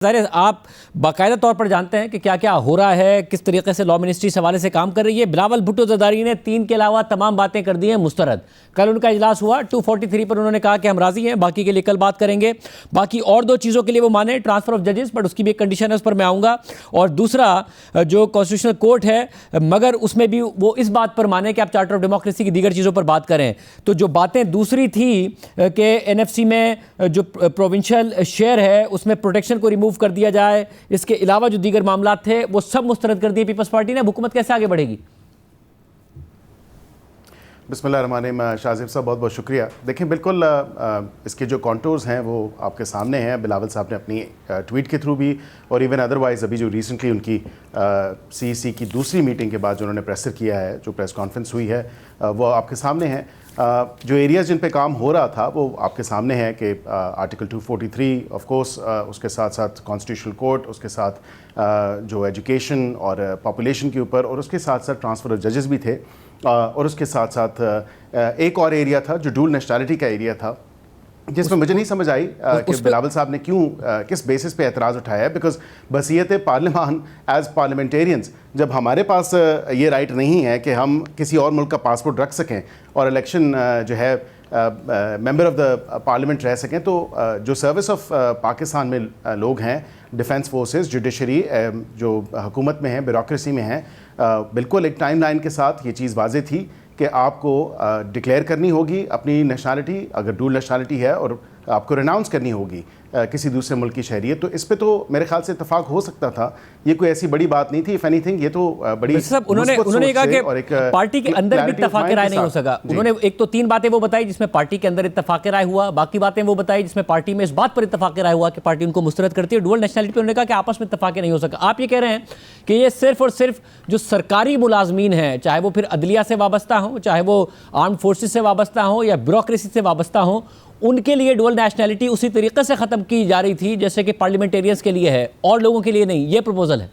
ज़ाहिर है आप बाकायदा तौर पर जानते हैं कि क्या क्या हो रहा है, किस तरीके से लॉ मिनिस्ट्री इस हवाले से काम कर रही है। बिलावल भुट्टो ज़रदारी ने 3 के अलावा तमाम बातें कर दी हैं मुस्तरद। कल उनका इजलास हुआ 243 पर उन्होंने कहा कि हम राज़ी हैं, बाकी के लिए कल बात करेंगे। बाकी और 2 चीज़ों के लिए वो माने, ट्रांसफ़र ऑफ जजेस, बट उसकी भी एक कंडीशन है, उस पर मैं आऊँगा। और दूसरा जो कॉन्स्टिट्यूशनल कोर्ट है, मगर उसमें भी वो इस बात पर माने कि आप चार्टर ऑफ डेमोक्रेसी की दीगर चीज़ों पर बात करें। तो जो बातें दूसरी थी कि NFC में जो प्रोविंशियल शेयर है उसमें प्रोटेक्शन को रिमूव कर दिया जाए, इसके अलावा जो दीगर मामला थे वो सब मुस्तरद कर दिए पीपल्स पार्टी ने। हुकूमत कैसे आगे बढ़ेगी? बिस्मिल्लाहिर्रहमानिर्रहीम। शाहज़ेब साहब बहुत बहुत शुक्रिया। देखें, बिल्कुल इसके जो कॉन्टोर्स हैं वो आपके सामने हैं। बिलावल साहब ने अपनी ट्वीट के थ्रू भी और इवन अदरवाइज़ अभी जो रिसेंटली उनकी CEC की दूसरी मीटिंग के बाद जो उन्होंने प्रेसर किया है, जो प्रेस कॉन्फ्रेंस हुई है, वो आपके सामने है। जो एरियाज़ जिन पे काम हो रहा था वो आपके सामने है कि आर्टिकल 243 ऑफ कोर्स, उसके साथ साथ कॉन्स्टिट्यूशनल कोर्ट, उसके साथ जो एजुकेशन और पॉपुलेशन के ऊपर, और उसके साथ साथ ट्रांसफ़र ऑफ जजेस भी थे, और उसके साथ साथ एक और एरिया था जो डुअल नेशनैलिटी का एरिया था, जिसमें मुझे नहीं समझ आई कि बिलावल साहब ने क्यों किस बेसिस पे एतराज़ उठाया है। बिकॉज बसीयत पार्लियामान एज पार्लियामेंटेरियंस, जब हमारे पास ये राइट नहीं है कि हम किसी और मुल्क का पासपोर्ट रख सकें और इलेक्शन जो है मेंबर ऑफ द पार्लियामेंट रह सकें, तो जो सर्विस ऑफ पाकिस्तान में लोग हैं, डिफेंस फोर्सेस, जुडिशरी जो हुकूमत में हैं, ब्यूरोक्रेसी में हैं, बिल्कुल एक टाइम लाइन के साथ ये चीज़ वाज़ेह थी कि आपको डिक्लेयर करनी होगी अपनी नेशनैलिटी, अगर डुअल नेशनैलिटी है, और आपको रिनाउंस करनी होगी किसी दूसरे मुल्क की शहरियत। तो इस पे तो मेरे ख्याल से इत्तेफाक हो सकता था, ये कोई ऐसी बड़ी बात नहीं थी। इफ एनीथिंग ये तो बड़ी उन्होंने कहा कि पार्टी के अंदर भी इत्तेफाक राय नहीं हो सका। उन्होंने एक तो 3 बातें वो बताई जिसमें पार्टी के अंदर इत्तेफाक राय हुआ, बाकी बातें वो बताई जिसमें पार्टी में इस बात पर इत्तेफाक राय हुआ कि पार्टी उनको मुस्तरद करती है। डुअल नेशनैलिटी पर उन्होंने कहा कि आपस में इत्तेफाक नहीं हो सका। आप ये कह रहे हैं कि ये सिर्फ और सिर्फ जो सरकारी मुलाजमीन हैं, चाहे वो फिर अदलिया से वाबस्ता हो, चाहे वो आर्म फोर्सेस से वाबस्ता हो या ब्यूरोक्रेसी से वाबस्ता हो, उनके लिए डुअल नेशनैलिटी उसी तरीके से ख़त्म की जा रही थी जैसे कि पार्लियामेंटेरियंस के लिए है, और लोगों के लिए नहीं। ये प्रपोजल है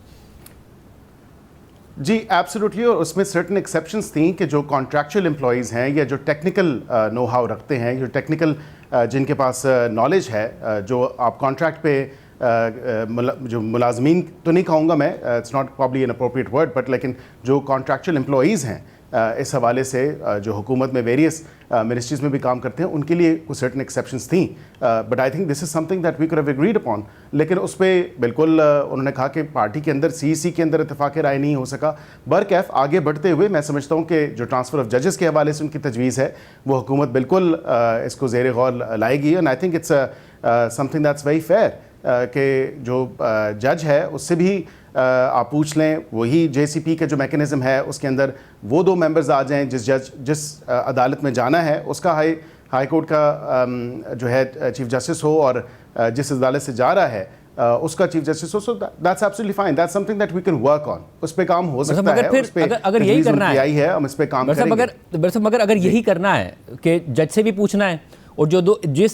जी, एब्सोल्युटली। और उसमें सर्टेन एक्सेप्शंस थी कि जो कॉन्ट्रैक्चुअल एम्प्लॉयज़ हैं या जो टेक्निकल नो हाउ रखते हैं, जो टेक्निकल जिनके पास नॉलेज है, जो आप कॉन्ट्रैक्ट पे जो मुलाजमीन तो नहीं कहूँगा मैं, it's not probably an appropriate word, but लेकिन जो कॉन्ट्रैक्चुअल एम्प्लॉयज़ हैं इस हवाले से जो हुकूमत में वेरियस मिनिस्ट्रीज़ में भी काम करते हैं, उनके लिए कुछ सर्टेन एक्सेप्शंस थी। But I think this is something that we could have agreed upon. लेकिन उस पर बिल्कुल उन्होंने कहा कि पार्टी के अंदर CEC के अंदर इत्तेफाक राय नहीं हो सका। बरकैफ आगे बढ़ते हुए मैं समझता हूँ कि जो ट्रांसफ़र ऑफ जजेस के हवाले से उनकी तजवीज़ है, वो हुकूमत बिल्कुल इसको ज़ेर गौर लाएगी। And I think it's something that's very fair कि जो जज है उससे भी आप पूछ लें, वही JCP का जो मैकेनिज़्म है उसके अंदर वो 2 मेंबर्स आ जाएं, जिस अदालत में जाना है उसका हाई कोर्ट का जो है चीफ जस्टिस हो, और जिस अदालत से जा रहा है उसका चीफ जस्टिस हो। So that's absolutely fine, that's something that we can work on. उस पे काम हो सकता है। अगर यही करना है हम इस पे काम करेंगे। मगर अगर यही करना है कि जज से भी पूछना है, और जो जिस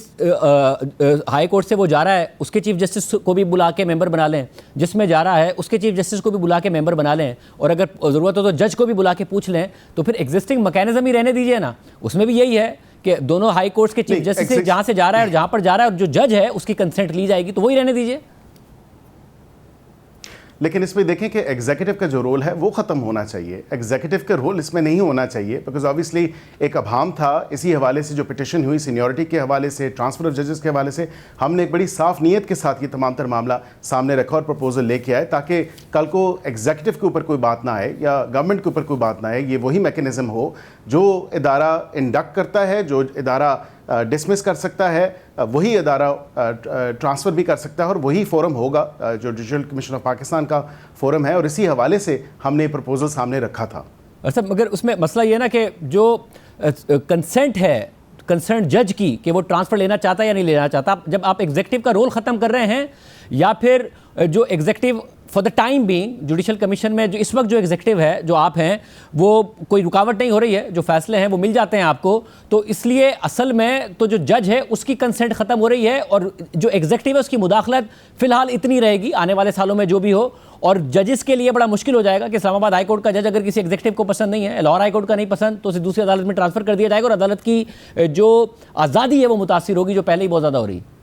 हाई कोर्ट से वो जा रहा है उसके चीफ जस्टिस को भी बुला के मेंबर बना लें, जिसमें जा रहा है उसके चीफ जस्टिस को भी बुला के मेंबर बना लें, और अगर ज़रूरत हो तो जज को भी बुला के पूछ लें, तो फिर एग्जिस्टिंग मैकेनिज्म ही रहने दीजिए ना। उसमें भी यही है कि दोनों हाई कोर्ट्स के चीफ जस्टिस जहाँ से जा रहा है और जहाँ पर जा रहा है और जो जज है उसकी कंसेंट ली जाएगी, तो वही रहने दीजिए। लेकिन इसमें देखें कि एग्जीक्यूटिव का जो रोल है वो ख़त्म होना चाहिए। एग्जीक्यूटिव का रोल इसमें नहीं होना चाहिए, बिकॉज ऑब्वियसली एक अभाम था इसी हवाले से, जो पिटिशन हुई सीनियरिटी के हवाले से, ट्रांसफ़र ऑफ जजेस के हवाले से, हमने एक बड़ी साफ नीयत के साथ ये तमाम तर मामला सामने रखा और प्रपोजल लेके आए, ताकि कल को एग्जीक्यूटिव के ऊपर कोई बात ना आए या गवर्नमेंट के ऊपर कोई बात ना आए। ये वही मैकेनिज़्म हो जो इदारा इंडक्ट करता है, जो इदारा डिसमिस कर सकता है, वही अदारा ट्रांसफ़र भी कर सकता है, और वही फोरम होगा जो जुडिशल कमीशन ऑफ पाकिस्तान का फोरम है। और इसी हवाले से हमने प्रपोजल सामने रखा था। अच्छा, मगर उसमें मसला ये ना कि जो कंसेंट है कंसर्न जज की कि वो ट्रांसफ़र लेना चाहता है या नहीं लेना चाहता, जब आप एग्जीक्यूटिव का रोल ख़त्म कर रहे हैं, या फिर जो executive for the time being judicial commission में जो इस वक्त जो एग्जीक्यूटिव है, जो आप हैं, वो कोई रुकावट नहीं हो रही है, जो फैसले हैं वो मिल जाते हैं आपको, तो इसलिए असल में तो जो जज है उसकी कंसेंट ख़त्म हो रही है, और जो एग्जीक्यूटिव है उसकी मुदाखलत फ़िलहाल इतनी रहेगी आने वाले सालों में जो भी हो। और जजेस के लिए बड़ा मुश्किल हो जाएगा कि इस्लामाबाद हाई कोर्ट का जज अगर किसी एग्जीक्यूटिव को पसंद नहीं है, लाहौर हाई कोर्ट का नहीं पसंद, तो उसे दूसरी अदालत में ट्रांसफ़र कर दिया जाएगा, और अदालत की जो आज़ादी है वो मुतासिर होगी, जो पहले ही बहुत ज़्यादा हो रही है।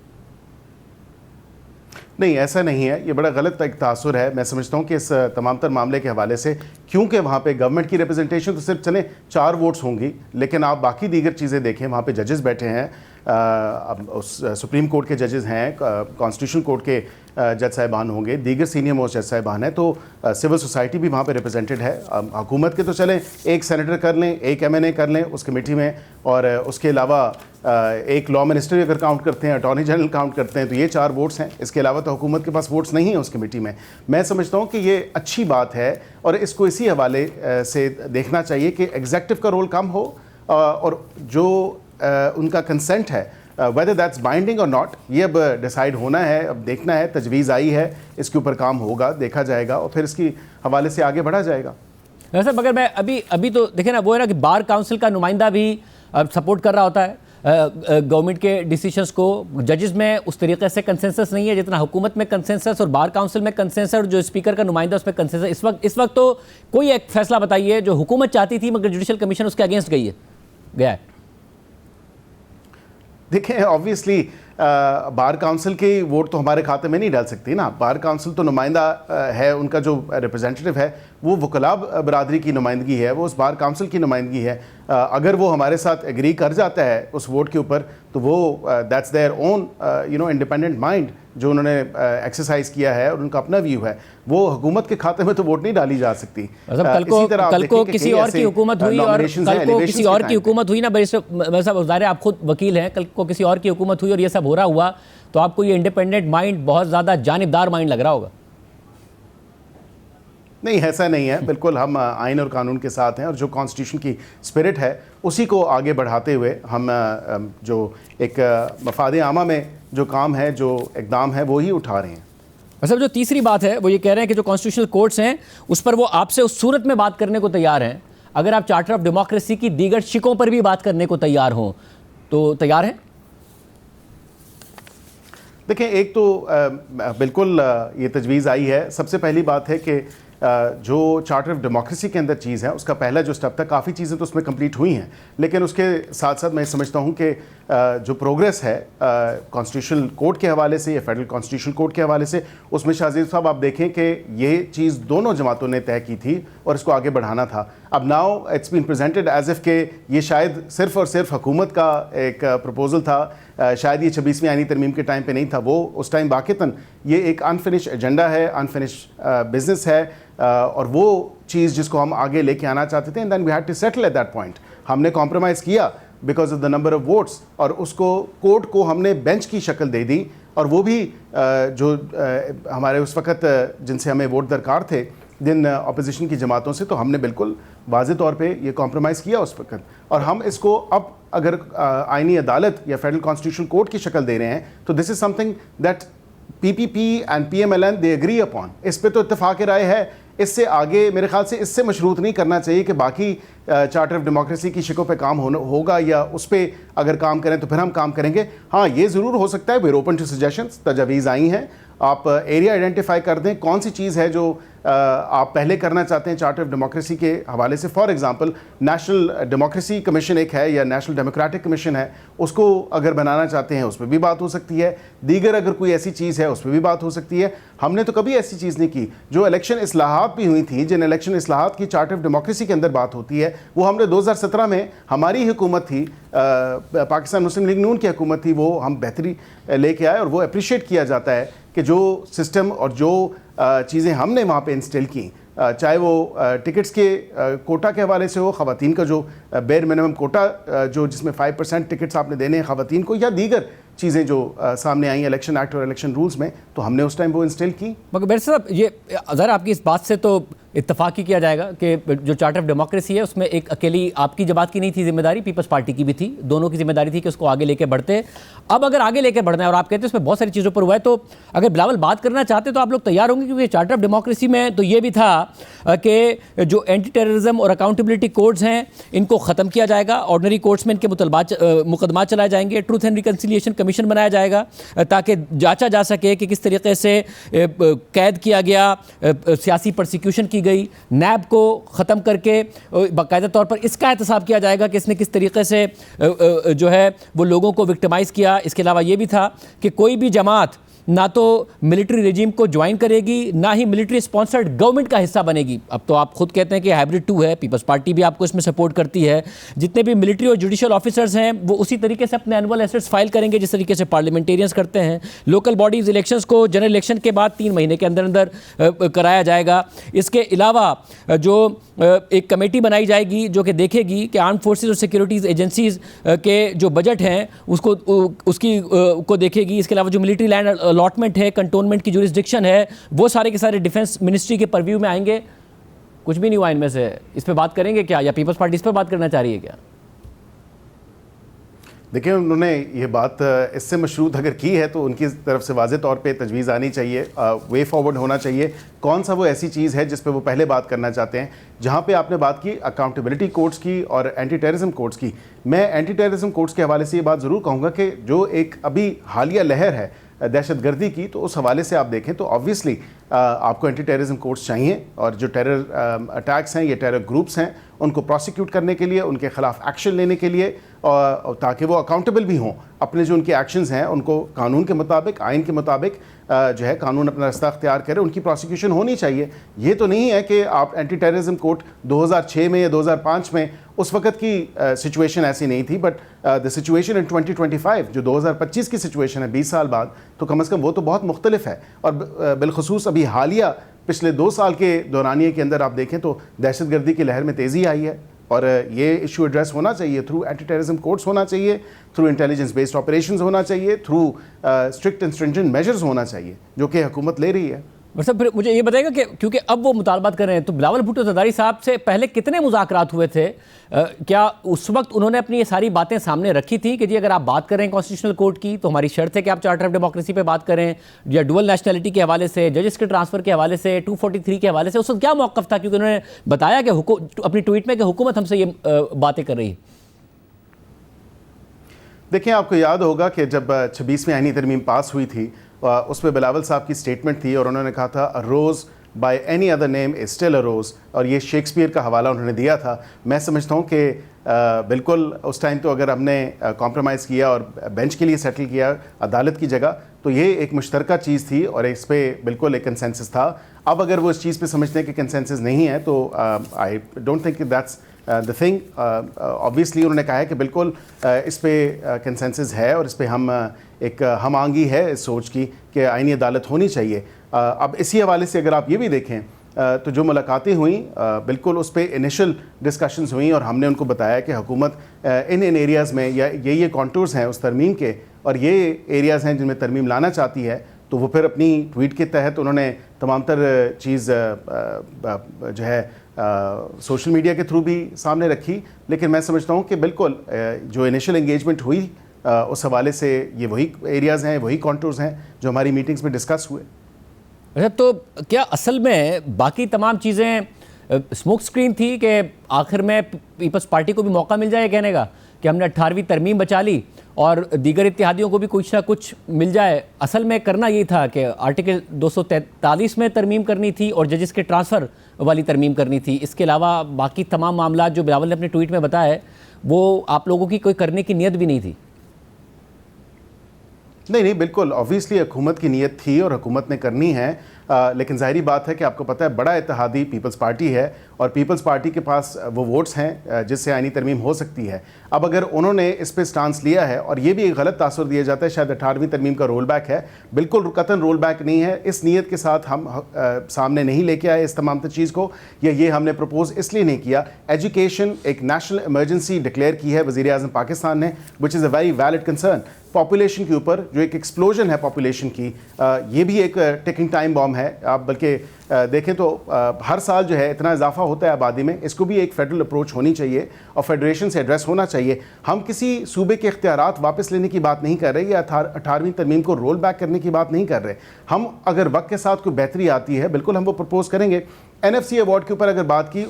नहीं, ऐसा नहीं है, ये बड़ा गलत एक तासुर है। मैं समझता हूँ कि इस तमाम तर मामले के हवाले से, क्योंकि वहाँ पे गवर्नमेंट की रिप्रेजेंटेशन तो सिर्फ चले 4 वोट्स होंगी, लेकिन आप बाकी दीगर चीज़ें देखें, वहाँ पे जजेस बैठे हैं, सुप्रीम कोर्ट के जजेस हैं, कॉन्स्टिट्यूशन कोर्ट के जज साहिबान होंगे, दीगर सीनियर मोस्ट जज साहिबान हैं, तो सिविल सोसाइटी भी वहाँ पे रिप्रेजेंटेड है। हुकूमत के तो चलें एक सेनेटर कर लें, एक MNA कर लें उस कमेटी में, और उसके अलावा एक लॉ मिनिस्टर अगर काउंट करते हैं, अटॉर्नी जनरल काउंट करते हैं, तो ये 4 वोट्स हैं। इसके अलावा तो हुकूमत के पास वोट्स नहीं हैं उस कमेटी में। मैं समझता हूँ कि ये अच्छी बात है, और इसको इसी हवाले से देखना चाहिए कि एग्जेक्टिव का रोल कम हो, और जो उनका कंसेंट है, वेदर दैट्स बाइंडिंग और नॉट, ये अब डिसाइड होना है, अब देखना है। तजवीज़ आई है, इसके ऊपर काम होगा, देखा जाएगा, और फिर इसकी हवाले से आगे बढ़ा जाएगा। सर, मगर मैं अभी तो देखें ना, वो है ना कि बार काउंसिल का नुमाइंदा भी सपोर्ट कर रहा होता है गवर्नमेंट के डिसीजंस को। जजेस में उस तरीके से कंसेंसस नहीं है जितना हुकूमत में कंसेंसस और बार काउंसिल में कंसेंसस, और जो स्पीकर का नुमाइंदा उसमें कंसेंसस। इस वक्त तो कोई एक फैसला बताइए जो हुकूमत चाहती थी मगर जुडिशल कमीशन उसके अगेंस्ट गया है। देखिए, ऑब्वियसली बार काउंसिल की वोट तो हमारे खाते में नहीं डाल सकती ना। बार काउंसिल तो नुमाइंदा है, उनका जो रिप्रेजेंटेटिव है वो वकला बरादरी की नुमाइंदगी है, वो उस बार काउंसिल की नुमाइंदगी है। अगर वो हमारे साथ एग्री कर जाता है उस वोट के ऊपर, तो वो that's their own independent mind जो उन्होंने एक्सरसाइज किया है, और उनका अपना व्यू है। वो हुकूमत के खाते में तो वोट नहीं डाली जा सकती। कल को किसी और की हुकूमत हुई, और कल को किसी और की हुकूमत हुई ना, ज़ाहिर आप खुद वकील हैं, कल को किसी और की हुकूमत हुई और ये सब हो रहा हुआ, तो आपको ये इंडिपेंडेंट माइंड बहुत ज़्यादा जानिबदार माइंड लग रहा होगा। नहीं, ऐसा नहीं है, बिल्कुल हम आइन और कानून के साथ हैं, और जो कॉन्स्टिट्यूशन की स्पिरिट है उसी को आगे बढ़ाते हुए हम जो एक मफाद आमा में जो काम है, जो इक़दाम है, वो ही उठा रहे हैं। अच्छा, जो तीसरी बात है वो ये कह रहे हैं कि जो कॉन्स्टिट्यूशनल कोर्ट्स हैं उस पर वो आपसे उस सूरत में बात करने को तैयार हैं अगर आप चार्टर ऑफ डेमोक्रेसी की दीगर शिकों पर भी बात करने को तैयार हों, तो तैयार हैं? देखिए, एक तो बिल्कुल ये तजवीज़ आई है। सबसे पहली बात है कि जो चार्टर ऑफ डेमोक्रेसी के अंदर चीज़ है, उसका पहला जो स्टेप था, काफ़ी चीज़ें तो उसमें कंप्लीट हुई हैं, लेकिन उसके साथ साथ मैं समझता हूँ कि जो प्रोग्रेस है कॉन्स्टिट्यूशनल कोर्ट के हवाले से या फेडरल कॉन्स्टिट्यूशनल कोर्ट के हवाले से, उसमें शाहज़ीब साहब आप देखें कि ये चीज़ दोनों जमातों ने तय की थी और इसको आगे बढ़ाना था। अब now it's been presented as if के ये शायद सिर्फ़ और सिर्फ हुकूमत का एक प्रपोजल था, शायद ये 26वीं आईनी तरमीम के टाइम पे नहीं था। वो उस टाइम वाक़तन ये एक अनफिनिश एजेंडा है, अनफिनिश बिजनेस है, और वो चीज़ जिसको हम आगे लेके आना चाहते थे, and then we had to settle at that point. हमने कॉम्प्रोमाइज़ किया because of the number of votes, और उसको कोर्ट को हमने बेंच की शक्ल दे दी, और वो भी जो हमारे उस वक़्त जिनसे हमें वोट दरकार थे, जिन अपोजिशन की जमातों से, तो हमने बिल्कुल वाज़े तौर पे ये कॉम्प्रोमाइज़ किया उस वक़्त। और हम इसको अब अगर आइनी अदालत या फेडरल कॉन्स्टिट्यूशन कोर्ट की शक्ल दे रहे हैं, तो this is something that PPP and PMLN they agree upon. इस पे तो इत्तेफाक राय है। इससे आगे मेरे ख्याल से इससे मशरूत नहीं करना चाहिए कि बाकी चार्टर ऑफ डेमोक्रेसी की शिकों पे काम होगा, या उस पर अगर काम करें तो फिर हम काम करेंगे। हाँ, ये ज़रूर हो सकता है, we are open to suggestions, तजावीज़ आई हैं, आप एरिया आइडेंटिफाई कर दें, कौन सी चीज़ है जो आप पहले करना चाहते हैं चार्टर ऑफ डेमोक्रेसी के हवाले से। For example, national democracy commission एक है, या नेशनल डेमोक्रेटिक कमीशन है, उसको अगर बनाना चाहते हैं उस पर भी बात हो सकती है। दीगर अगर कोई ऐसी चीज़ है उस पर भी बात हो सकती है। हमने तो कभी ऐसी चीज़ नहीं की। जो इलेक्शन इस्लाहात भी हुई थी, जिन इलेक्शन इस्लाहात की चार्टर ऑफ डेमोक्रेसी के अंदर बात होती है, वो हमने 2017 में, हमारी हुकूमत थी, पाकिस्तान मुस्लिम लीग नून की हुकूमत थी, वो हम बेहतरी लेके आए, और वो अप्रिशिएट किया जाता है कि जो सिस्टम और जो चीज़ें हमने वहाँ पे इंस्टॉल की, चाहे वो टिकट्स के कोटा के हवाले से हो, ख़वातीन का जो बेयर मिनिमम कोटा जो जिसमें 5% टिकट्स आपने देने हैं ख़वातीन को, या दीगर चीज़ें जो सामने आई इलेक्शन एक्ट और इलेक्शन रूल्स में, तो हमने उस टाइम वो इंस्टॉल की। मगर मेरे साहब, ये ज़रा आपकी इस बात से तो इत्तफाक ही किया जाएगा कि जो चार्टर ऑफ डेमोक्रेसी है उसमें एक अकेली आपकी जमात की नहीं थी जिम्मेदारी, पीपल्स पार्टी की भी थी, दोनों की जिम्मेदारी थी कि उसको आगे लेके बढ़ते। अब अगर आगे लेके बढ़ना है और आप कहते हैं उसमें बहुत सारी चीज़ों पर हुआ है, तो अगर बिलावल बात करना चाहते तो आप लोग तैयार होंगे? क्योंकि चार्टर ऑफ डेमोक्रेसी में तो ये भी था कि जो एंटी टेररिज्म और अकाउंटेबिलिटी कोड्स हैं इनको ख़त्म किया जाएगा, ऑर्डनरी कोर्ट्स में इनके मुकदमा चलाए जाएंगे, ट्रूथ एंड रिकन्सिलिएशन कमीशन बनाया जाएगा ताकि जांचा जा सके कि किस तरीके से कैद किया गया, सियासी परसिक्यूशन की गई। नैब को ख़त्म करके बाकायदा तौर पर इसका एहतसाब किया जाएगा कि इसने किस तरीके से जो है वो लोगों को विक्टिमाइज़ किया। इसके अलावा ये भी था कि कोई भी जमात ना तो मिलिट्री रेजिम को ज्वाइन करेगी, ना ही मिलिट्री स्पॉन्सर्ड गवर्नमेंट का हिस्सा बनेगी। अब तो आप खुद कहते हैं कि हाइब्रिड 2 है, पीपल्स पार्टी भी आपको इसमें सपोर्ट करती है। जितने भी मिलिट्री और जुडिशियल ऑफिसर्स हैं वो उसी तरीके से अपने एनुअल एसेट्स फाइल करेंगे जिस तरीके से पार्लियामेंटेरियंस करते हैं। लोकल बॉडीज इलेक्शंस को जनरल इलेक्शन के बाद 3 महीने के अंदर अंदर कराया जाएगा। इसके अलावा जो एक कमेटी बनाई जाएगी जो कि देखेगी कि आर्म फोर्सेस और सिक्योरिटीज़ एजेंसीज़ के जो बजट हैं उसको देखेगी। इसके अलावा जो मिलिट्री लैंड अलॉटमेंट है, कंटोनमेंट की जुरिस्डिक्शन है, वो सारे के सारे डिफेंस मिनिस्ट्री के परव्यू में आएंगे। कुछ भी नहीं हुआ इनमें से। इस पे बात करेंगे क्या, या पीपल्स पार्टी इस पे बात करना चाह रही है क्या? देखिए, उन्होंने ये बात इससे मशरूत अगर की है तो उनकी तरफ से वाज़े तौर पे तजवीज़ आनी चाहिए, वे फॉरवर्ड होना चाहिए। कौन सा वो ऐसी चीज़ है जिस पे वो पहले बात करना चाहते हैं? जहाँ पे आपने बात की अकाउंटेबिलिटी कोर्ट्स की और एंटी टेररिज्म कोर्ट्स की, मैं एंटी टेररिज्म कोर्ट्स के हवाले से ये बात ज़रूर कहूँगा कि जो एक अभी हालिया लहर है दहशतगर्दी की, तो उस हवाले से आप देखें तो ऑब्वियसली आपको एंटी टेररिज्म कोर्ट्स चाहिए, और जो टेरर अटैक्स हैं, ये टेरर ग्रुप्स हैं, उनको प्रोसिक्यूट करने के लिए, उनके खिलाफ एक्शन लेने के लिए, और ताकि वो अकाउंटेबल भी हों अपने जो उनके एक्शंस हैं, उनको कानून के मुताबिक, आइन के मुताबिक जो है कानून अपना रास्ता अख्तियार करे, उनकी प्रोसिक्यूशन होनी चाहिए। ये तो नहीं है कि आप एंटी टेररिज्म कोर्ट 2006 में या 2005 में, उस वक्त की सिचुएशन ऐसी नहीं थी, बट द सिचुएशन इन 2025 जो 2025 की सिचुएशन है 20 साल बाद, तो कम अज़ कम वो तो बहुत मुख्तलिफ है। और बिलखुसूस अभी हालिया पिछले 2 साल के दौरानिए के अंदर आप देखें तो दहशतगर्दी की लहर में तेज़ी आई है, और ये इशू एड्रेस होना चाहिए थ्रू एंटी टेररिज्म कोर्ट्स होना चाहिए, थ्रू इंटेलिजेंस बेस्ड ऑपरेशंस होना चाहिए, through strict and stringent measures होना चाहिए, जो कि हुकूमत ले रही है। मतलब फिर मुझे ये बताएगा कि क्योंकि अब वो मुतालबात कर रहे हैं, तो बिलावल भुट्टो ज़रदारी साहब से पहले कितने मुज़ाकरात हुए थे? क्या उस वक्त उन्होंने अपनी ये सारी बातें सामने रखी थी कि जी अगर आप बात करें कॉन्स्टिट्यूशनल कोर्ट की तो हमारी शर्त है कि आप चार्टर ऑफ डेमोक्रेसी पे बात करें, या डुअल नेशनलिटी के हवाले से, जजेस के ट्रांसफर के हवाले से, 243 के हवाले से? उस वक्त क्या मौक़िफ़ था? क्योंकि उन्होंने बताया कि अपनी ट्वीट में कि हुकूमत हमसे ये बातें कर रही है। देखिए, आपको याद होगा कि जब 26वीं आईनी तरमीम पास हुई थी, उसमें बिलावल साहब की स्टेटमेंट थी, और उन्होंने कहा था a rose by any other name is still a rose, और ये शेक्सपियर का हवाला उन्होंने दिया था। मैं समझता हूँ कि बिल्कुल उस टाइम तो अगर हमने कॉम्प्रोमाइज़ किया और बेंच के लिए सेटल किया अदालत की जगह, तो ये एक मुश्तरका चीज़ थी और इस पर बिल्कुल एक कंसेंसस था। अब अगर वो इस चीज़ पे समझते हैं कि कंसेंसस नहीं है, तो I don't think that's the thing. Obviously उन्होंने कहा है कि बिल्कुल इस पे कंसेंसस है, और इस पे हम आंगी है इस सोच की कि आईनी अदालत होनी चाहिए। अब इसी हवाले से अगर आप ये भी देखें तो जो मुलाकातें हुई, बिल्कुल उस पर इनिशियल डिस्कशंस हुई, और हमने उनको बताया कि हुकूमत इन एरियाज़ में, या ये कॉन्टूर्स हैं उस तरमीम के, और ये एरियाज़ हैं जिनमें तरमीम लाना चाहती है, तो वो फिर अपनी ट्वीट के तहत उन्होंने तमाम तर चीज़ जो है सोशल मीडिया के थ्रू भी सामने रखी। लेकिन मैं समझता हूँ कि बिल्कुल जो इनिशियल एंगेजमेंट हुई उस हवाले से ये वही एरियाज़ हैं, वही कॉन्टूर्स हैं जो हमारी मीटिंग्स में डिस्कस हुए। अच्छा, तो क्या असल में बाकी तमाम चीज़ें स्मोक स्क्रीन थी कि आखिर में पीपल्स पार्टी को भी मौका मिल जाए कहने का कि हमने 18वीं तरमीम बचा ली और दीगर इत्तेहादियों को भी कुछ ना कुछ मिल जाए? असल में करना ये था कि आर्टिकल 243 में तरमीम करनी थी और जजेस के ट्रांसफ़र वाली तरमीम करनी थी। इसके अलावा बाकी तमाम मामला जो बिलावल ने अपने ट्वीट में बताया है, वो आप लोगों की कोई करने की नीयत भी नहीं थी? नहीं, बिल्कुल ऑब्वियसली हुकूमत की नीयत थी और हुकूमत ने करनी है, लेकिन ज़ाहिरी बात है कि आपको पता है बड़ा इत्तेहादी पीपल्स पार्टी है, और पीपल्स पार्टी के पास वो वोट्स हैं जिससे आईनी तरमीम हो सकती है। अब अगर उन्होंने इस पे स्टांस लिया है, और ये भी एक गलत तासुर दिया जाता है शायद 18वीं तरमीम का रोल बैक है, बिल्कुल कतन रोल बैक नहीं है। इस नीयत के साथ हम सामने नहीं लेके आए इस तमाम चीज़ को, या ये हमने प्रपोज इसलिए नहीं किया। एजुकेशन एक नेशनल इमरजेंसी डिक्लेयर की है वज़ीर आज़म पाकिस्तान ने, which is a very valid concern. Population के ऊपर जो एक एक्सप्लोजन है पॉपुलेशन की, ये भी एक टिकिंग टाइम बॉम्ब है। आप बल्कि देखें तो हर साल जो है इतना इजाफा होता है आबादी में, इसको भी एक फेडरल अप्रोच होनी चाहिए और फेडरेशन से एड्रेस होना चाहिए। हम किसी सूबे के इख्तियारात वापस लेने की बात नहीं कर रहे, या 18वीं तरमीम को रोल बैक करने की बात नहीं कर रहे। हम अगर वक्त के साथ कोई बेहतरी आती है, बिल्कुल हम वो प्रपोज करेंगे। NFC अवार्ड के ऊपर अगर बात की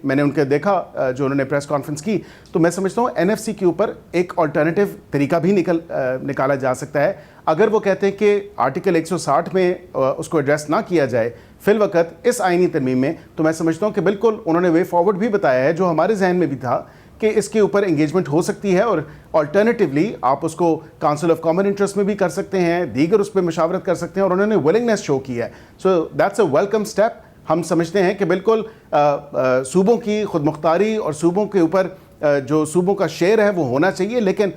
मैंने उनके देखा जो उन्होंने प्रेस कॉन्फ्रेंस की, तो मैं समझता हूँ NFC के ऊपर एक अल्टरनेटिव तरीका भी निकाला जा सकता है। अगर वो कहते हैं कि आर्टिकल 160 में उसको एड्रेस ना किया जाए फिल वक़्त इस आईनी तरमीम में, तो मैं समझता हूँ कि बिल्कुल उन्होंने वे फॉरवर्ड भी बताया है, जो हमारे जहन में भी था कि इसके ऊपर एंगेजमेंट हो सकती है, और अल्टरनेटिवली आप उसको काउंसिल ऑफ कॉमन इंटरेस्ट में भी कर सकते हैं, दीगर उस पर मशावरत कर सकते हैं, और उन्होंने विलिंगनेस शो की है। So that's a welcome step. हम समझते हैं कि बिल्कुल सूबों की खुद मुख्तारी और सूबों के ऊपर जो सूबों का शेयर है वो होना चाहिए, लेकिन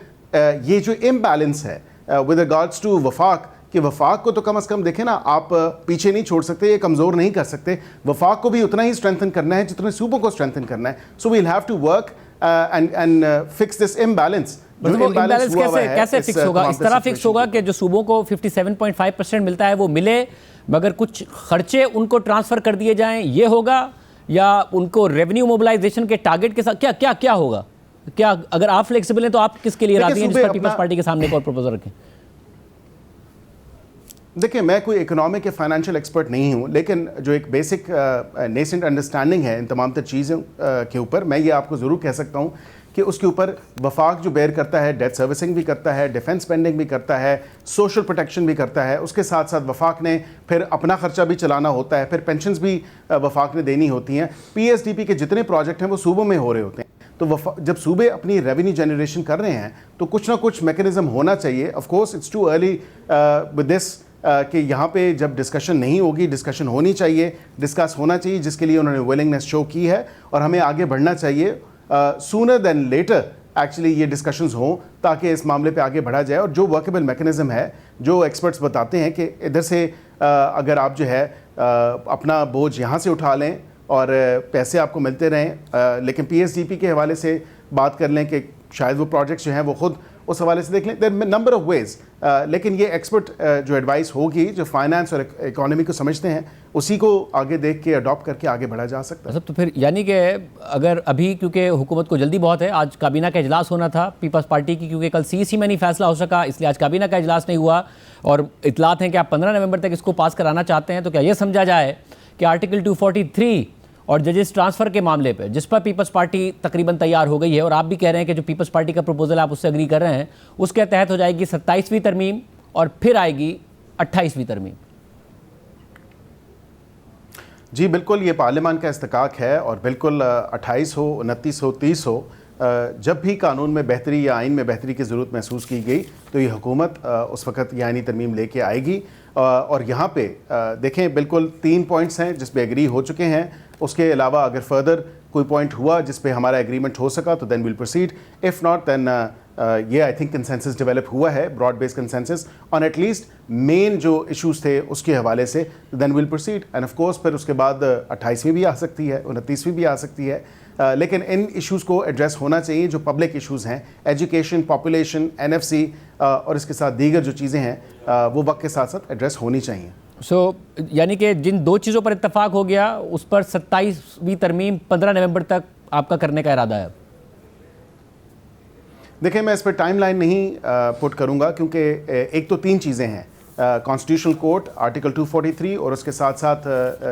ये जो इम्बैलेंस है विद रिगार्ड्स टू वफाक, कि वफाक को तो कम से कम देखें ना, आप पीछे नहीं छोड़ सकते, ये कमज़ोर नहीं कर सकते। वफाक को भी उतना ही स्ट्रेंथन करना है जितने सूबों को स्ट्रेंथन करना है। So we will have to work and fix this imbalance. Imbalance कैसे फिक्स होगा? इस तरह फिक्स होगा कि जो सूबों को 57.5% मिलता है वो मिले, मगर कुछ खर्चे उनको ट्रांसफर कर दिए जाएं, ये होगा? या उनको रेवेन्यू मोबिलाइजेशन के टारगेट के साथ क्या क्या क्या होगा? क्या अगर आप फ्लेक्सिबल हैं तो आप किसके लिए राजी हैं जिस पर पीपल्स पार्टी के सामने एक और प्रपोजल रखें? देखिए, मैं कोई इकोनॉमिक या फाइनेंशियल एक्सपर्ट नहीं हूं, लेकिन जो एक बेसिक नेसेंट अंडरस्टैंडिंग है इन तमाम तर चीज़ों के ऊपर, मैं ये आपको ज़रूर कह सकता हूं कि उसके ऊपर वफाक जो बेयर करता है, डेट सर्विसिंग भी करता है, डिफेंस स्पेंडिंग भी करता है, सोशल प्रोटेक्शन भी करता है, उसके साथ साथ वफाक ने फिर अपना खर्चा भी चलाना होता है, फिर पेंशन्स भी वफाक ने देनी होती हैं। PSDP के जितने प्रोजेक्ट हैं वो सूबों में हो रहे होते हैं, तो जब सूबे अपनी रेवेन्यू जनरेशन कर रहे हैं तो कुछ ना कुछ मैकेनिज्म होना चाहिए। Of course it's too early with this कि यहाँ पे जब डिस्कशन नहीं होगी, डिस्कशन होनी चाहिए, डिस्कस होना चाहिए, जिसके लिए उन्होंने विलिंगनेस शो की है, और हमें आगे बढ़ना चाहिए सूनर देन लेटर। एक्चुअली ये डिस्कशंस हों ताकि इस मामले पे आगे बढ़ा जाए, और जो वर्केबल मैकेनिज्म है, जो एक्सपर्ट्स बताते हैं कि इधर से अगर आप जो है अपना बोझ यहाँ से उठा लें और पैसे आपको मिलते रहें, लेकिन PSDP के हवाले से बात कर लें कि शायद वो प्रोजेक्ट्स जो हैं वो खुद उस हवाले से देख लें। देयर नंबर ऑफ वेज, लेकिन ये एक्सपर्ट जो एडवाइस होगी, जो फाइनेंस और इकोनॉमी को समझते हैं, उसी को आगे देख के अडॉप्ट करके आगे बढ़ा जा सकता है। तो फिर यानी कि अगर अभी, क्योंकि हुकूमत को जल्दी बहुत है, आज काबीना का इजलास होना था पीपल्स पार्टी की, क्योंकि कल CEC में नहीं फैसला हो सका, इसलिए आज काबीना का इजलास नहीं हुआ, और इतलात हैं कि आप 15 नवंबर तक इसको पास कराना चाहते हैं। तो क्या ये समझा जाए कि आर्टिकल 243 और जजेस ट्रांसफ़र के मामले पे, जिस पर पीपल्स पार्टी तकरीबन तैयार हो गई है, और आप भी कह रहे हैं कि जो पीपल्स पार्टी का प्रपोजल आप उससे एग्री कर रहे हैं, उसके तहत हो जाएगी 27वीं तरमीम और फिर आएगी 28वीं तरमीम? जी बिल्कुल, ये पार्लियामान का इस्तकाक है, और बिल्कुल 28 हो, 29 हो, 30 हो, जब भी कानून में बेहतरी या आइन में बेहतरी की ज़रूरत महसूस की गई तो ये हुकूमत उस वक़्त ये आइनी तरमीम लेके आएगी। और यहाँ पे देखें, बिल्कुल 3 पॉइंट्स हैं जिस पे एग्री हो चुके हैं। उसके अलावा अगर फर्दर कोई पॉइंट हुआ जिस पे हमारा एग्रीमेंट हो सका तो then will proceed, if not then ये आई थिंक कंसेंसस डेवलप हुआ है, broad based consensus on at least main जो इश्यूज थे उसके हवाले से, then will proceed. And of course फिर उसके बाद 28वीं भी आ सकती है, 29वीं भी आ सकती है, लेकिन इन इश्यूज़ को एड्रेस होना चाहिए जो पब्लिक इश्यूज़ हैं, एजुकेशन, पॉपुलेशन, NFC और इसके साथ दीगर जो चीज़ें हैं वो वक्त के साथ साथ एड्रेस होनी चाहिए। यानी कि जिन दो चीज़ों पर इत्तफाक हो गया उस पर 27वीं तरमीम 15 नवंबर तक आपका करने का इरादा है? देखिए, मैं इस पर टाइमलाइन नहीं पुट करूंगा, क्योंकि एक तो 3 चीज़ें हैं, कॉन्स्टिट्यूशनल कोर्ट, आर्टिकल 243 और उसके साथ साथ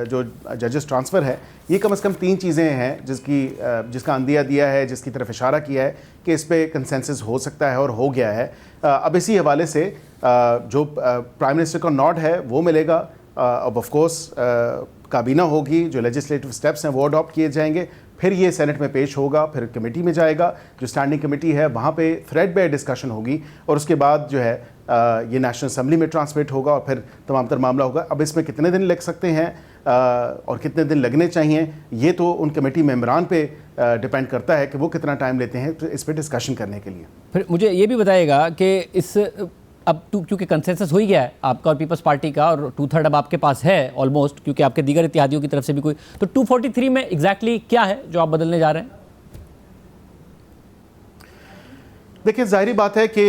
जो जजेस ट्रांसफ़र है, ये कम से कम 3 चीज़ें हैं जिसका अंदिया दिया है, जिसकी तरफ इशारा किया है कि इस पर कंसेंसस हो सकता है और हो गया है। अब इसी हवाले से जो प्राइम मिनिस्टर का नॉड है वो मिलेगा। अब ऑफ कोर्स काबीना होगी, जो लेजिस्लेटिव स्टेप्स हैं वो अडॉप्ट किए जाएंगे, फिर ये सेनेट में पेश होगा, फिर कमेटी में जाएगा, जो स्टैंडिंग कमेटी है वहाँ पे थ्रेड बाय डिस्कशन होगी, और उसके बाद जो है ये नेशनल असेंबली में ट्रांसमिट होगा और फिर तमाम तर मामला होगा। अब इसमें कितने दिन लग सकते हैं और कितने दिन लगने चाहिए, ये तो उन कमेटी मेंबरान पे डिपेंड करता है कि वो कितना टाइम लेते हैं तो इस पर डिस्कशन करने के लिए। फिर मुझे ये भी बताइएगा कि इस अब क्योंकि कंसेंसस हो ही गया है आपका और पीपल्स पार्टी का, और 2/3 अब आपके पास है ऑलमोस्ट, क्योंकि आपके दीगर इत्तेहादियों की तरफ से भी कोई, तो 243 में एग्जैक्टली क्या है जो आप बदलने जा रहे हैं? देखिए, जाहिर बात है कि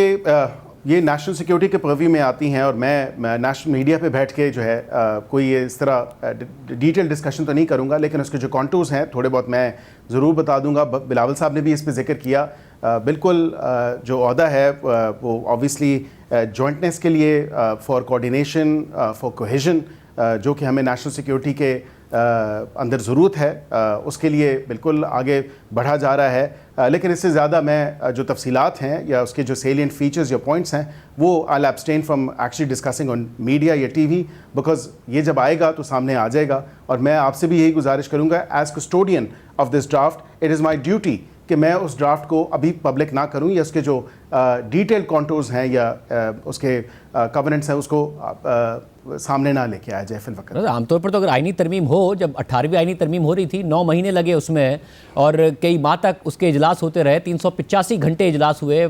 ये नेशनल सिक्योरिटी के पर्व्यू में आती हैं, और मैं नेशनल मीडिया पे बैठ के जो है कोई इस तरह डिटेल डिस्कशन तो नहीं करूंगा, लेकिन उसके जो कॉन्टूर्स हैं थोड़े बहुत मैं ज़रूर बता दूंगा। बिलावल साहब ने भी इस पे जिक्र किया। बिल्कुल जो ओहदा है वो ऑब्वियसली जॉइंटनेस के लिए, फॉर कोऑर्डिनेशन, फॉर कोहेजन, जो कि हमें नेशनल सिक्योरिटी के अंदर ज़रूरत है, उसके लिए बिल्कुल आगे बढ़ा जा रहा है। लेकिन इससे ज़्यादा मैं जो तफसीलात हैं या उसके जो सेलिएंट फीचर्स या पॉइंट्स हैं वो I abstain from actually discussing on media या TV, बिकॉज ये जब आएगा तो सामने आ जाएगा। और मैं आपसे भी यही गुजारिश करूँगा, as custodian of this draft, it is my duty कि मैं उस ड्राफ्ट को अभी पब्लिक ना करूं या उसके जो डिटेल कॉन्टूर्स हैं या उसके कवनेंट्स हैं उसको सामने ना लेके आया जाए फिलवक्त। आमतौर पर तो अगर आईनी तरमीम हो, जब 18वीं आईनी तरमीम हो रही थी 9 महीने लगे उसमें और कई माह तक उसके इजलास होते रहे, 385 घंटे इजलास हुए,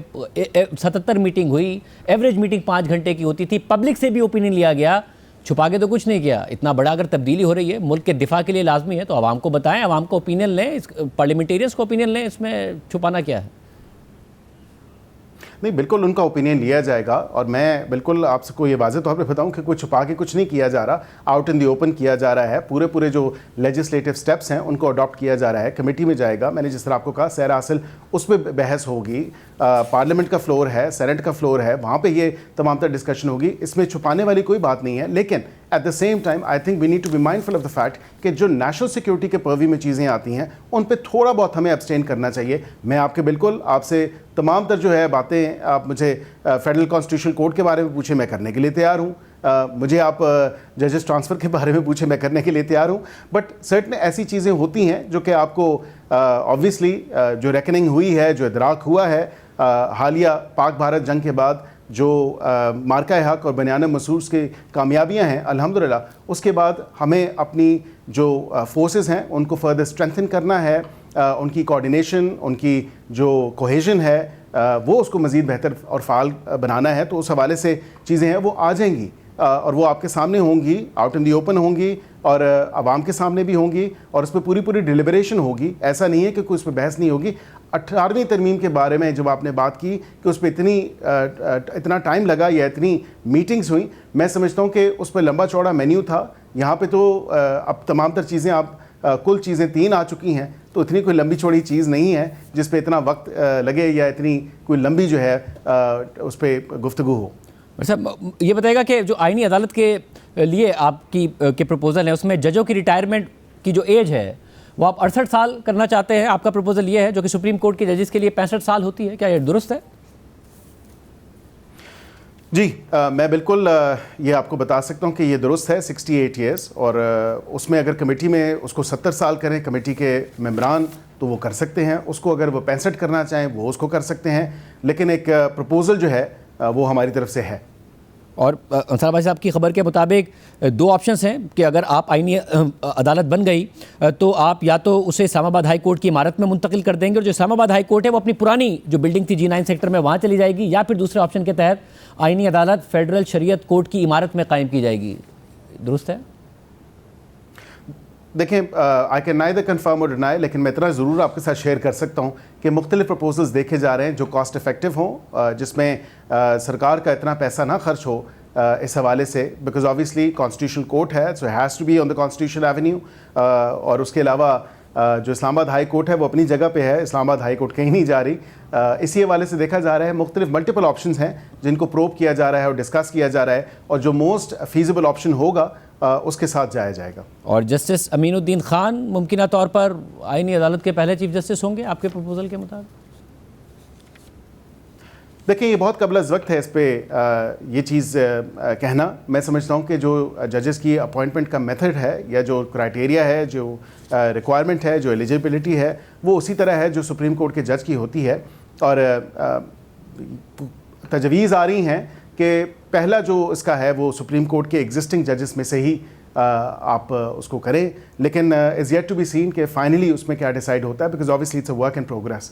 77 मीटिंग हुई, एवरेज मीटिंग 5 घंटे की होती थी, पब्लिक से भी ओपिनियन लिया गया, छुपा के तो कुछ नहीं किया। इतना बड़ा अगर तब्दीली हो रही है, मुल्क के दिफा के लिए लाजमी है तो आवाम को बताएं, आवाम को ओपिनियन लें, पार्लियामेंटेरियंस को ओपिनियन लें, इसमें छुपाना क्या है? नहीं, बिल्कुल उनका ओपिनियन लिया जाएगा और मैं बिल्कुल आपको ये वाज़ेह तौर पे बताऊं कि कुछ छुपा के कुछ नहीं किया जा रहा, आउट इन दी ओपन किया जा रहा है। पूरे जो लेजिस्लेटिव स्टेप्स हैं उनको अडॉप्ट किया जा रहा है, कमेटी में जाएगा। मैंने जिस तरह आपको कहा सैर हासिल उस पर बहस होगी, पार्लियामेंट का फ्लोर है, सेनेट का फ्लोर है, वहाँ पर ये तमाम तर डिस्कशन होगी। इसमें छुपाने वाली कोई बात नहीं है, लेकिन at the same time I think we need to be mindful of the fact कि जो नेशनल सिक्योरिटी के पर्वी में चीज़ें आती हैं उन पे थोड़ा बहुत हमें अब्सटेन करना चाहिए। मैं आपके बिल्कुल आपसे तमाम तर जो है बातें आप मुझे फेडरल कॉन्स्टिट्यूशनल कोड के बारे में पूछे, मैं करने के लिए तैयार हूँ। मुझे आप जजेस ट्रांसफ़र के बारे में पूछे, मैं करने के लिए तैयार हूँ। बट सर्टन ऐसी चीज़ें होती हैं जो कि आपको ऑब्वियसली जो रेकनिंग हुई है, जो इदराक हुआ है हालिया पाक भारत जंग के बाद, जो मार्का हक और बनियान मसूस की कामयाबियां हैं अल्हम्दुलिल्लाह, उसके बाद हमें अपनी जो फोर्सेस हैं उनको फर्दर स्ट्रेंथन करना है, उनकी कोऑर्डिनेशन, उनकी जो कोहेजन है वो उसको मज़ीद बेहतर और फ़ाल बनाना है। तो उस हवाले से चीज़ें हैं वो आ जाएंगी और वो आपके सामने होंगी, आउट इन दी ओपन होंगी और आवाम के सामने भी होंगी और उस पर पूरी डिलिबरेशन होगी। ऐसा नहीं है कि कोई उस पर बहस नहीं होगी। 18वीं तरमीम के बारे में जब आपने बात की कि उस पर इतना टाइम लगा या इतनी मीटिंग्स हुई, मैं समझता हूँ कि उस पर लंबा चौड़ा मेन्यू था। यहाँ पे तो अब तमाम तर चीज़ें आप कुल चीज़ें 3 आ चुकी हैं, तो इतनी कोई लंबी चौड़ी चीज़ नहीं है जिस पे इतना वक्त लगे या इतनी कोई लंबी जो है उस पर गुफ्तगू हो। साहब ये बताएगा कि जो आईनी अदालत के लिए आपकी के प्रपोज़ल है उसमें जजों की रिटायरमेंट की जो एज है वो आप 68 साल करना चाहते हैं, आपका प्रपोजल ये है, जो कि सुप्रीम कोर्ट के जजेस के लिए 65 साल होती है, क्या ये दुरुस्त है? जी मैं बिल्कुल ये आपको बता सकता हूँ कि ये दुरुस्त है 68 ईयर्स और उसमें अगर कमेटी में उसको 70 साल करें कमेटी के मेंबरान तो वो कर सकते हैं, उसको अगर वो 65 करना चाहें वो उसको कर सकते हैं, लेकिन एक प्रपोज़ल जो है वो हमारी तरफ से है। और अंसार भाई साहब की खबर के मुताबिक 2 ऑप्शंस हैं कि अगर आप आईनी अदालत बन गई तो आप या तो उसे इस्लामाबाद हाई कोर्ट की इमारत में मुंतकिल कर देंगे और जो इस्लामाबाद हाई कोर्ट है वो अपनी पुरानी जो बिल्डिंग थी G9 सेक्टर में वहाँ चली जाएगी, या फिर दूसरे ऑप्शन के तहत आईनी अदालत फेडरल शरीयत कोर्ट की इमारत में कायम की जाएगी। दुरुस्त है? देखें आई कैन नाइदर कन्फर्म और डिनाई, लेकिन मैं इतना ज़रूर आपके साथ शेयर कर सकता हूँ कि मुख्तलिफ प्रपोजल्स देखे जा रहे हैं जो कॉस्ट इफ़ेक्टिव हों, जिसमें सरकार का इतना पैसा ना खर्च हो इस हवाले से, बिकॉज ऑब्वियसली कॉन्स्टिट्यूशनल कोर्ट है, so has to be on the constitutional avenue. और उसके अलावा जो इस्लामाबाद हाई कोर्ट है वो अपनी जगह पे है, इस्लामाबाद हाई कोर्ट कहीं नहीं जा रही। इसी हवाले से देखा जा रहा है मुख्तलिफ मल्टीपल ऑप्शंस हैं जिनको प्रोब किया जा रहा है और डिस्कस किया जा रहा है, और जो मोस्ट फीजिबल ऑप्शन होगा उसके साथ जाया जाएगा। और जस्टिस अमीनुद्दीन खान मुमकिन तौर पर आईनी अदालत के पहले चीफ जस्टिस होंगे आपके प्रपोजल के मुताबिक? देखिए ये बहुत कबल वक्त है इस पर ये चीज़ कहना। मैं समझता हूँ कि जो जजेस की अपॉइंटमेंट का मेथड है या जो क्राइटेरिया है, जो रिक्वायरमेंट है, जो एलिजिबिलिटी है, वो उसी तरह है जो सुप्रीम कोर्ट के जज की होती है। और तजवीज़ आ रही हैं कि पहला जो इसका है वो सुप्रीम कोर्ट के एग्जिस्टिंग जजेस में से ही आप उसको करें, लेकिन is yet to be seen कि फाइनली उसमें क्या डिसाइड होता है, because obviously it's a work in progress.